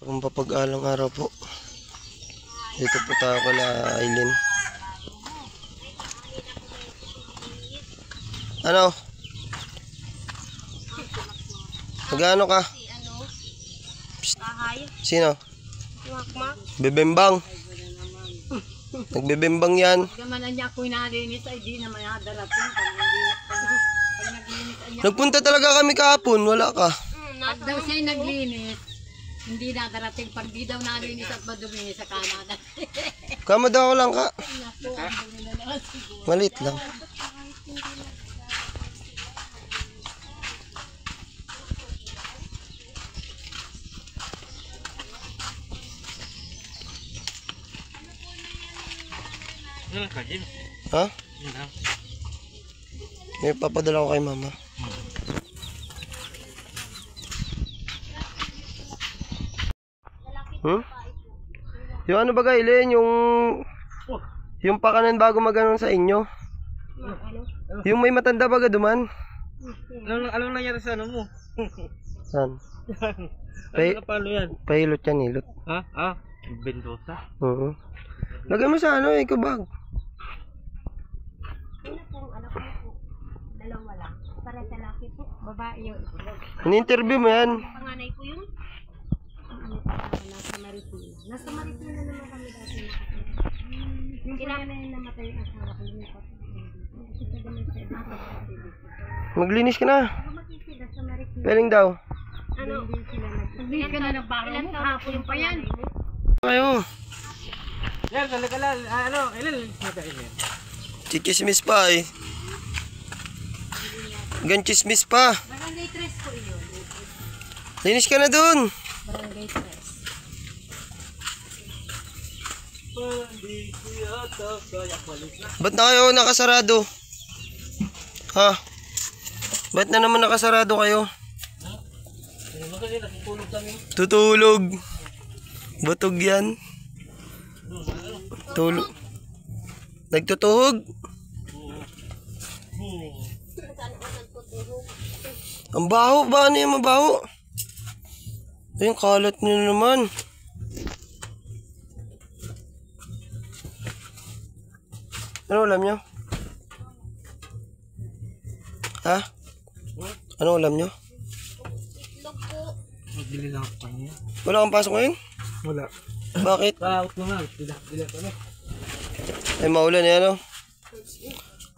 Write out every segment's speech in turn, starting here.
Kung papag-alang araw po. Dito po tayo kala Aileen. Ano? Magano ka? Psst. Sino? Bebembang. Nagbebembang yan. Gamanan niya ako inalinis ay di naman nadarating. Nagpunta talaga kami kahapon, wala ka. Pag daw siya'y naglinis, hindi nadarating. Pag di daw nalinis at madumi sa Canada. Kama daw ako lang ka. Malit lang. Ha? May papadala ko kay mama. Yung ano ba Aileen, yung pakanan bago maganon sa inyo? Yung may matanda baga duman? Anong nangyari sa ano mo? Saan? Paano yan? Pahilot yan, hilot. Ha? Bendosa? Oo. Lagay mo sa ano, ikabag. Ano pong anak ko po? Dalawa lang. Para sa laki po. Babae yun. Ini-interview mo yan. Panganay ko yun? Nasa Marikina. Nasa Marikina naman kami dati nakatira. Yung kailangan na yun namatay yung asawa ko. Yung kasi sa damit sa ibang Maglinis ka na. sila sa Marikina. Galing daw. Ano? Naglinis ka na ng baro mo? Hapon pa yan. Kayo. Yan, kalakalan. Ilan nagkita ilan? Chichismis pa eh. Gan chismis pa. Barangay 3 po yun. Linis ka na dun. Barangay 3. Ba't na kayo nakasarado? Ha? Ba't na naman nakasarado kayo? Ano kasi nakitulog kami? Tutulog. Butog yan. Tulog. Nagtutuhog. Ang baho ba? Ano yung mabaho? Ay, yung kalat nyo naman. Ano ulam nyo? Ha? Ano ulam nyo? Magbili lang ako kanya. Wala kang pasok ngayon? Wala. Bakit? Out mo nga. Dila kami. Ay, maulan yan, ano?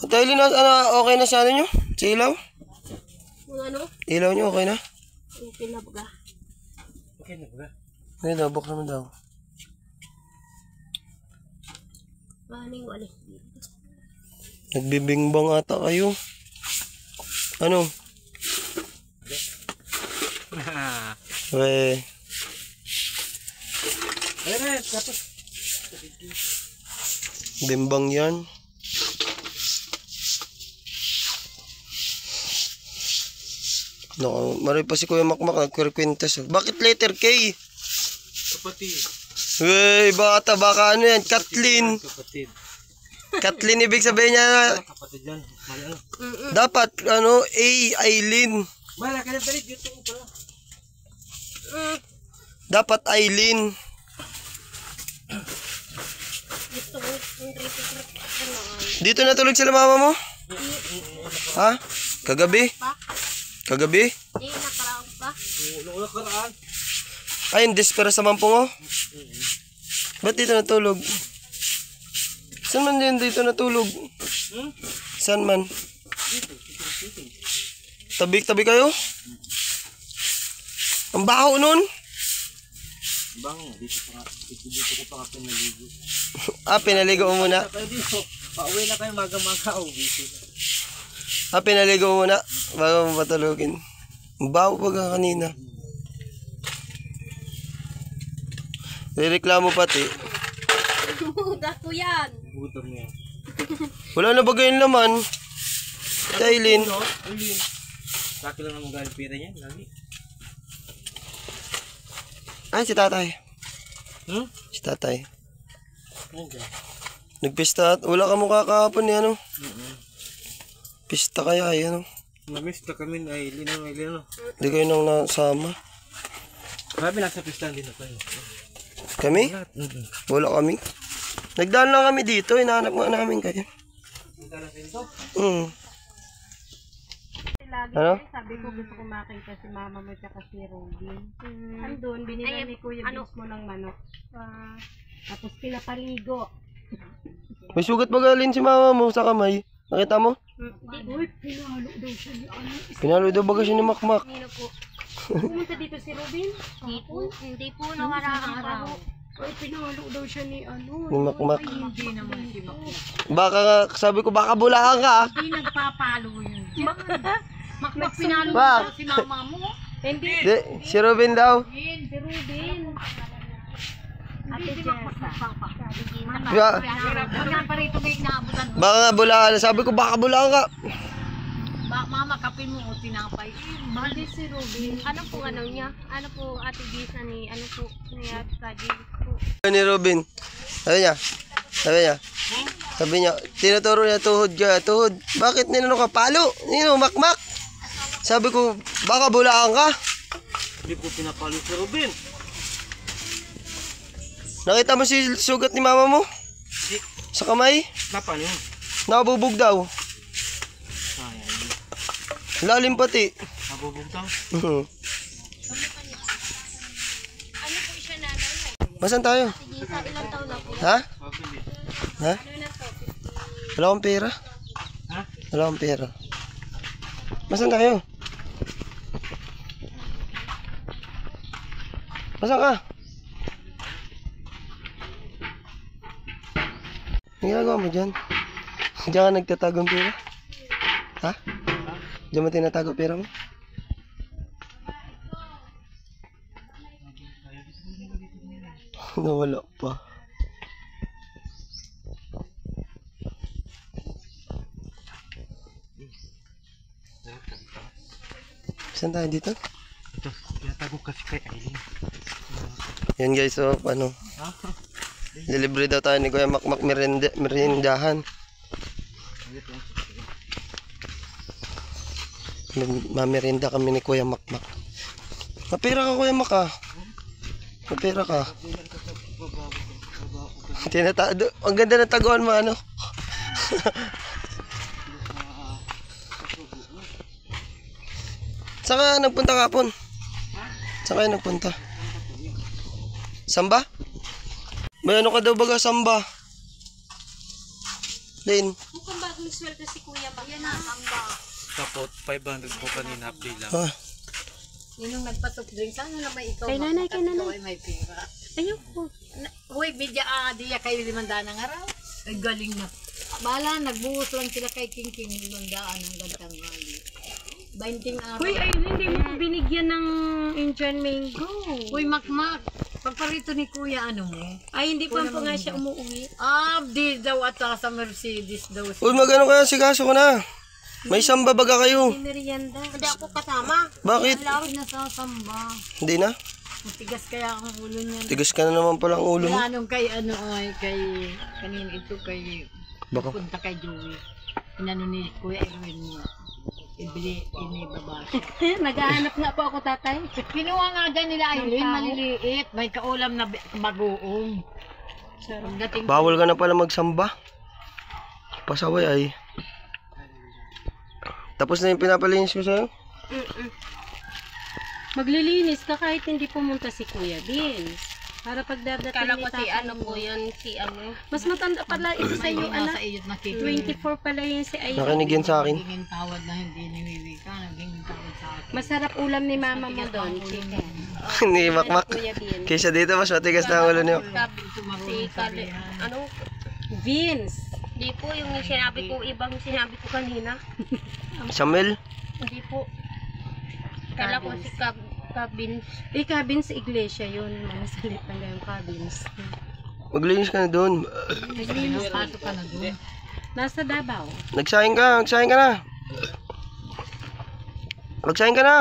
At Aileen, okay na sa ano nyo? Sa ilaw? Yung ano? Ilaw nyo, okay na? Yung pinabaga. Okay na ba? Ay, nabok naman daw. Paano yung alis? Nagbibingbang ata kayo. Ano? Weh. Ayun tapos. Bimbang yan. No, maray pa si Kuya Makmak nagkwerkwentes. Bakit letter K? Kapatid. Wey, baka ano yan? Kathleen. Kapatid. Kathleen ibig sabihin niya. Kapatid yan. Ano? Dapat ano, A, Aileen. Wala ka na talit dito pala. Dapat Aileen. Dito natulog sila mama mo? Ha? Kagabi? Kagabi? Eh, nakaraang pa. Wala karaan. Ay, despera sa mampong oh. Ba't dito natulog? Saan man din dito natulog? Saan man? Tabi-tabi kayo? Ang baho nun? Bango, dito ko pa nga pinaligo. Pinaligo mo muna. Kaya dito, pauwi na kayo maga-maga. Pinaligo mo muna bago mo patulogin. Ang baho pa ka kanina. Nireklamo pati. Buda ko yan. Butam mo yan. Wala na bagay yung laman. Aileen. Aileen. Saki lang naman galing pira niya. Lagi. Ay, si tatay. Si tatay. Nagpista at wala ka mukha kahapon ni ano. Pista kaya ay ano. Namiss na kami na Aileen. Hindi kayo nang nasama. Grabe, nasa pistan din ako. Kami? Wala kami. Nagdaan lang kami dito, hinahanap nga namin kayo. Lagi Ano? sabi ko gusto ko makita si mama mo tsaka si Robin. Andun, binila ni Kuya mismo ng manok. Tapos pinapaligo. May sugat ba galing si mama mo sa kamay? Nakita mo? Uy, pinalo daw siya ni ano. Pinalo daw baga siya ni Makmak. Nino po. Pumunta dito si Robin? Hindi po nakaraang araw. Ay, pinalo daw siya ni ano. Ni Makmak. Hindi naman si Makmak. Baka nga, sabi ko baka bulakan ka. Hindi nagpapalo yun. Makmak pinalo Bak. si mama mo. Hindi. Di, si Robin daw. Si Robin. Ate Jessa. Ba- Hanggang pa rito may inaabutan. Baka nga bulakan. Sabi ko baka bulakan ka. Mama, kapin mo o tinapay. Hindi si Robin. Ano po ano niya? Ano po Ate Jessa ni ano po ni Ate Kadi po. Ni Robin. Sabi niya, tinuturo niya tuhod ka. Tuhod. Bakit ninano ka? Palo. Nino, Makmak. Sabi ko, baka bulakan ka. Hindi po pinapalo si Robin. Nakita mo si sugat ni mama mo? Sa kamay? Napano yun? Nakabubog daw. Ayan. Lalim pati. Nabubog daw. Ano po siya nanay? Masan tayo? Jessa, ilang taon na po? Ha? Pabili. Ha? Ano na po? Wala akong pera. Ha? Wala akong pera. Masan tayo? Masan ka? Ang ginagawa mo dyan? Diyan ka nagtatago ng pera? Ha? Diyan mo tinatago pera mo? Nawala pa. Saan tayo dito? Ito, pinatago kasi kay Aileen. Yan guys, so ano, delivery daw tayo ni Kuya Makmak merindahan. Mamerinda kami ni Kuya Makmak. Mapira ka Kuya Mak ah. Mapira ka. Ang ganda ng taguan mo ano. Saan ka nagpunta kapon? Saan kayo nagpunta? Samba? May ano ka daw baga samba? Lane. Mukhang bagong sweldo si Kuya Mak. Yan ang amba. Tapos 500 po kanina update lang. Ah, Yun yung nagpatok drink. Sana naman ikaw. Kay nanay, kay nanay. Ikaw ay may pera. Ayoko. Uy, bidya diya kayo 500 ng araw. Ay galing na. Bala, nagbuhos lang sila kay King King 500 ang gandang hali. 20 araw. Uy, ay hindi mo ko binigyan ng Indian mango. Uy, Makmak. Pagparito ni Kuya, ano mo? Ay, hindi pa po nga siya umuwi. Di daw at sa Mercedes daw. uy magano kaya si kaso ko na. May samba baga kayo. May merienda. Hindi ako kasama. Bakit? Lawid na sa samba. Hindi na. Matigas kaya ang ulo niya. Tigas ka na naman pala ang ulo mo. Kaya anong kay ano ay kay kanina ito kay Baka. punta kay Joey. Inano ni Kuya Edwin mo. Inibaba siya. Naghahanap nga po ako, tatay. Kinuha nga dyan nila Aileen, maliliit. May kaulam na bagoong. Pagdating Bawal ka na pala magsamba. Pasaway ay. Tapos na yung pinapalinis ko sa'yo? Maglilinis ka kahit hindi pumunta si Kuya Vince. Para pagdadating Kala ko ni si tatay ano mo. po yun, si ano. Mas matanda pala ito sa iyo, nasa anak. iyot nakikita. 24 pala yun si Ayo. Nakinigin sa akin. Naging tawad na hindi niwiwi ka. Naging tawad sa akin. Masarap ulam ni mama mo doon, chicken. Ni Makmak. Kuya Vince. Kaysa dito mas matigas na ang ulo niyo. Si Kali, ano, Vince. di po yung sinabi ko, ibang sinabi ko kanina. Samuel. Hindi po. Kala ko si Kabins. Cabins sa iglesia yun. Mga salit lang yung cabins. Maglinis ka na doon. Pasok ka na doon. Nasa Davao. Nagsaing ka na. Magsaing ka na.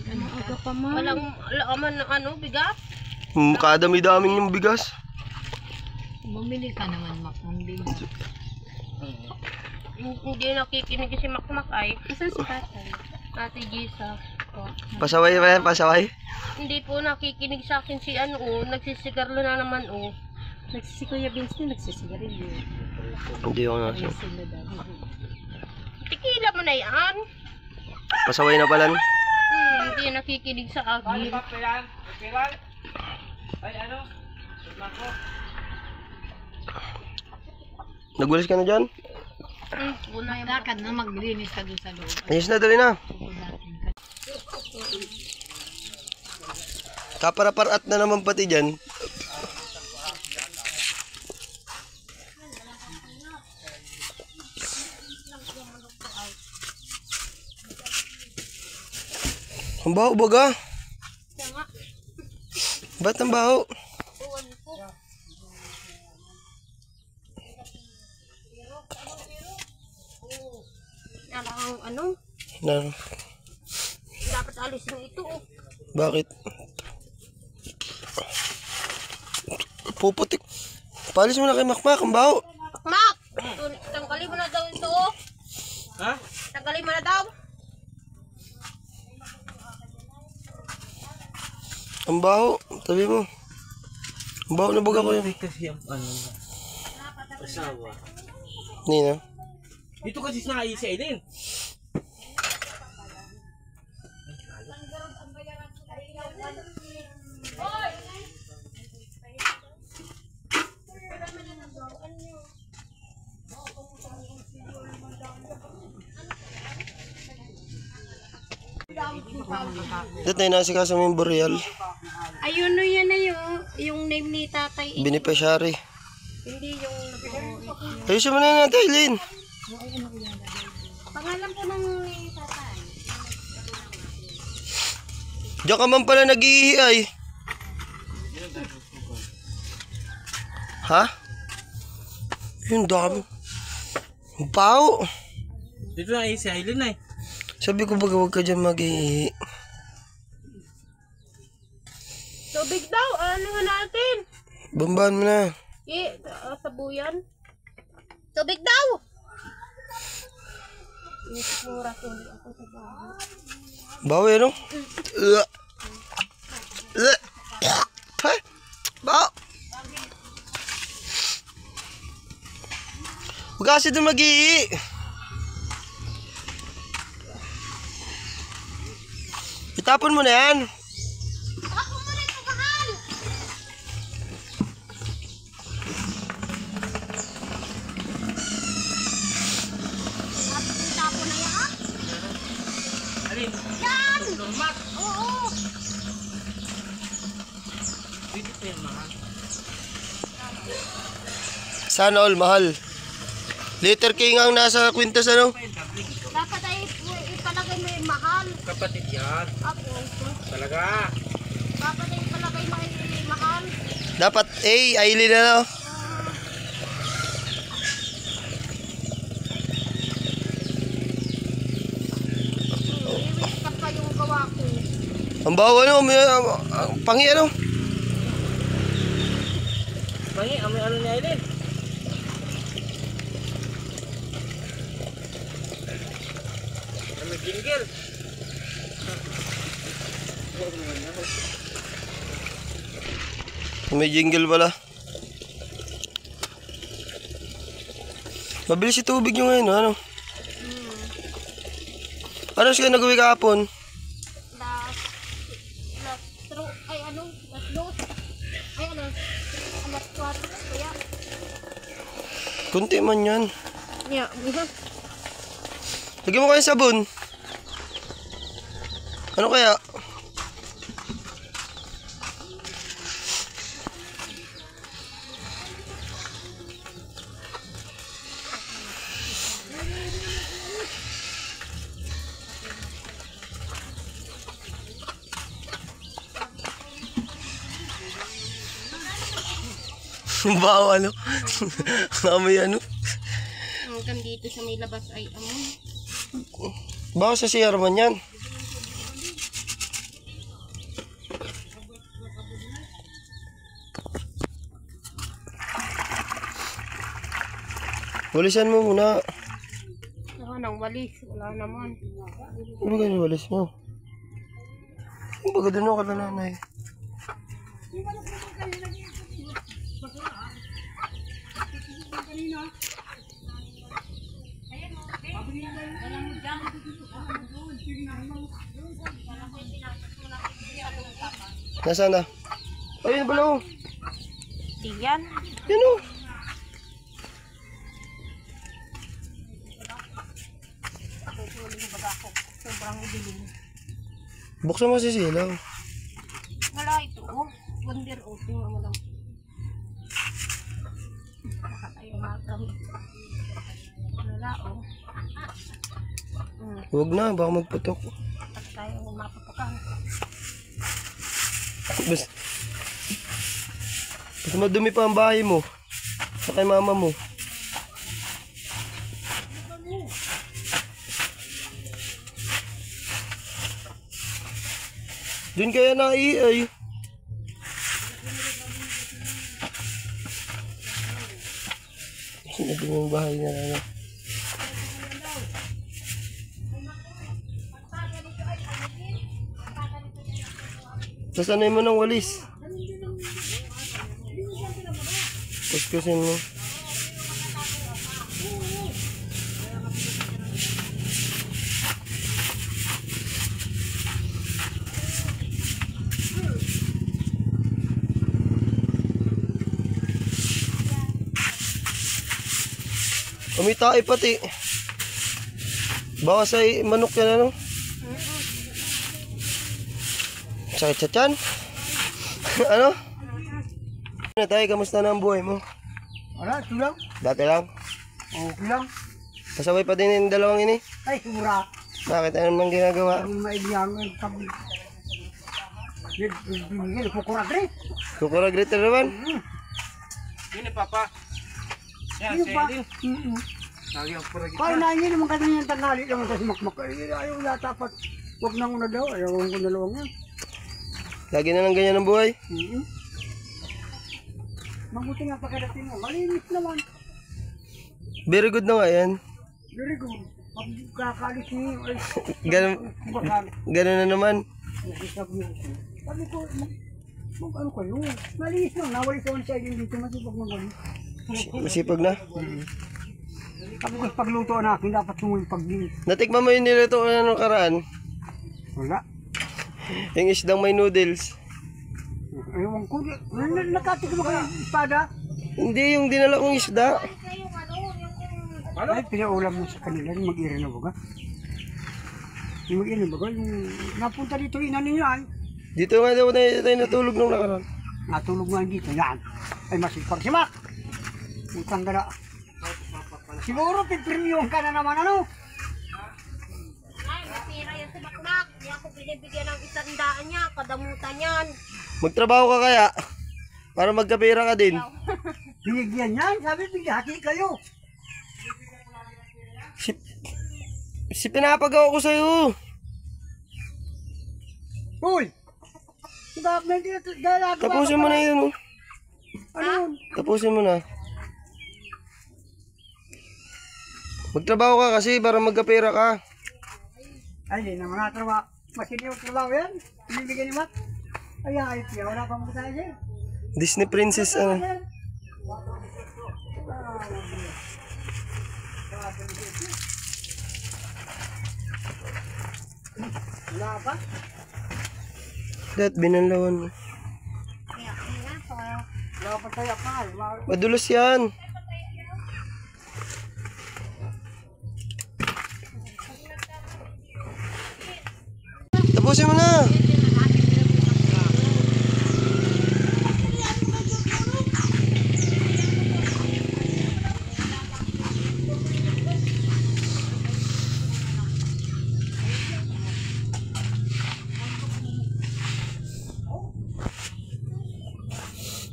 Ano aga pa man? Walang laman ng ano, bigas. Kadami-daming yung bigas. Bumili ka naman, Mak. Hindi nakikinig si Makmak ay. Asan si tatay? Ate Jessa. po. Pasaway ba yan? Pasaway? Hindi po nakikinig sa akin si ano, nagsisigarlo na naman, Si Kuya Vince na nagsisigarilyo. Hindi ako nasa. Sila daw. Tikila mo na yan. Pasaway na pala. Hindi nakikinig sa akin. Ay, ano? Nako. Nagulis ka na dyan? Lakad na maglinis ka doon sa loob. Ayos na, dali na. Kaparaparat na naman pati dyan. Ang baho baga. Ba't ang baho? Ano? Na, Dapat alisin ito. bakit? Puputik. Palis mo na kay Makmak, ang baho. Mak! Tanggalin mo na daw ito. Ha? Tanggalin mo na daw. Ang baho. Sabi mo. Ang baho na baga ko yun. Kasi ang ano, asawa. Nina. Dito kasi sa si Aileen. Dito na inasikaso mo yung Boreal. Ayun no yan na yung name ni tatay. Beneficiary. Hindi yung Ayusin mo na natin, Aileen. pangalan po ng ni tatay. Diyan ka man pala nag-iihi ay. Ha? Yung dami. Ang baho. Dito na si Aileen ay. Sabi ko baga huwag ka dyan mag-iihi. Tubig daw, ano nga natin? Bambahan mo na. Sabuyan. Tubig daw! Mura tuloy ako sa bahay. Baho yan, no? Ha? Baho. Huwag kasi doon mag-iihi. Itapon mo na yan. Ako mo rin mahal! Tapo na yan? Alin? Yan! Normal. Oo! Dito pa yan, mahal. Sana all mahal. Letter K nga ang nasa kwintas, ano? Dapat ay ipalagay mo yung mahal. Kapatid yan. Ako. Talaga. Dapat ay ipalagay mo yung mahal. Dapat A, Aileen na, no? Iwis pa yung gawa ko. Ang baho, ano? Pangi, ano? Bangi, amoy ano ni Aileen? Amoy jingle. May jingle pala. Mabilis yung tubig nyo ngayon, ano? Ano siya nagawin kahapon? Last dos. Ay ano, alas 4 kaya. Kunti man yan. Yeah, Lagyan mo kayo sabon. Ano kaya? Bawo, ano? Amoy ano? hanggang dito sa may labas ay Bawo sa CR man yan. Walisan mo muna. nang walis, wala naman. Ano ba yung walis mo? Baga doon ako kala nanay. Nasaan na? Ayun pala oh. Diyan. Yan oh. Sobrang dilim. Buksan mo si Silaw. Wala ito. Oh. Wonder open mo lang. Nakatayo na kami. Wala oh. Huwag na, baka magputok. At tayo mapapakan. Basta madumi pa ang bahay mo. Sa kay mama mo. Doon kaya na ay. Sinabi mo yung bahay na ano. Sasanay mo ng walis. Kuskusin mo. Kumita ay pati. Baka sa manok yan ano? Sakit sa tiyan? Ano? Na tayo, kamusta na ang buhay mo? Wala, ito lang. Dati lang? Okay lang. Kasabay pa din yung dalawang ini? Ay, sura. Bakit? Ano naman ginagawa? Ang maibiyangan pag... Binigyan, kukuragre. Kukuragritter naman? Yun eh, Papa. Yan, Yung ba? Cedil. Lagi ang puragit Paano na. na hindi naman kanina yung tanghali naman sa makmak. Ayaw yata pa. Huwag na una daw. Ayaw ko dalawang yan. Lagi na lang ganyan ang buhay? Mabuti nga pagkadating mo. Malinis naman. Very good na nga yan. Very good. Pag kakalis niyo, ay, Ganun, bakal. ganun na naman. Sabi ko, ano kayo? Malinis lang. Nawali sa one side yung dito. Masipag mo gano'n. Masipag na. Sabi ko, pagluto na akin, dapat sumuhin pag-linis. Natikman mo yung niluto ko na nung karaan? Wala. Yung isdang may noodles. Ewan ko. Nakatikim ako ng espada. Hindi, yung dinala kong isda. Ay, pinaulam mo sa kanila. Yung mag-ira na baga. Yung mag-ira na baga. Yung napunta dito, ina ninyo ay. Dito nga daw tayo natulog nung nakaraan. Natulog nga dito. Yan. Ay, masipag si Mac. Utang gala. Siguro, pipremyong ka na naman, ano? Ay, masira yan si Bakbak. Hindi ako binibigyan ng 100 niya. Kadamutan yan. Magtrabaho ka kaya? Para magkapira ka din. Binigyan yan. Sabi, bighati kayo. Si pinapagawa ko sa'yo. Uy! Bakit na dito? Tapusin mo na yun. Oh. Ano yun? Tapusin mo na. Magtrabaho ka kasi para magkapira ka. Ay, hindi naman natrabaho. Masini yung trabaho yan. Binibigyan ni Mac. Ay, ayos yan. Wala pa mga tayo dyan. Disney princess ano. Wala pa? Dad, binanlawan mo. Wala pa tayo pa. Madulas yan. Tapusin mo na.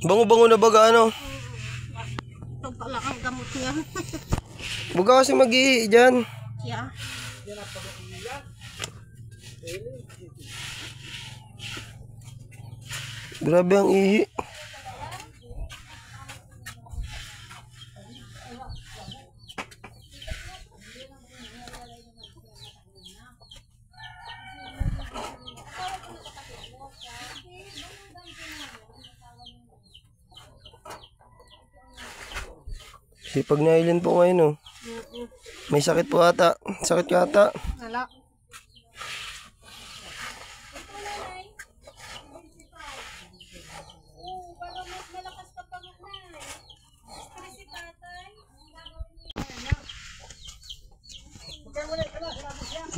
Bango-bango na baga ano. Ito pala ang gamot niya. Huwag ka kasi mag-ihi dyan. Yeah. Grabe ang ihi. Sipag na Aileen po ngayon, oh. May sakit po ata. Sakit ka ata. Wala.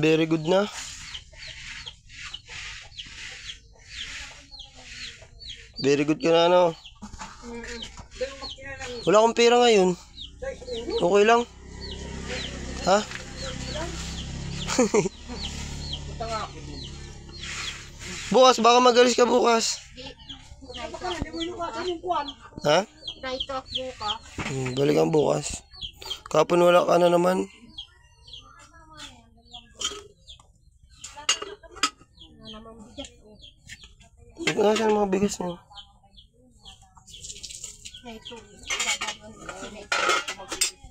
Very good na. Very good ka na, ano? Wala akong pera ngayon. Okay lang. Ha? Bukas, baka magalis ka bukas. Ha? Try talk bukas. Balikan bukas. Kapon wala ka na naman. Ito nga siya ng mga bigas niyo.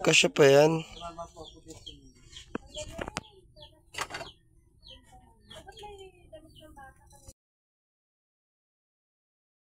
Kasya pa yan.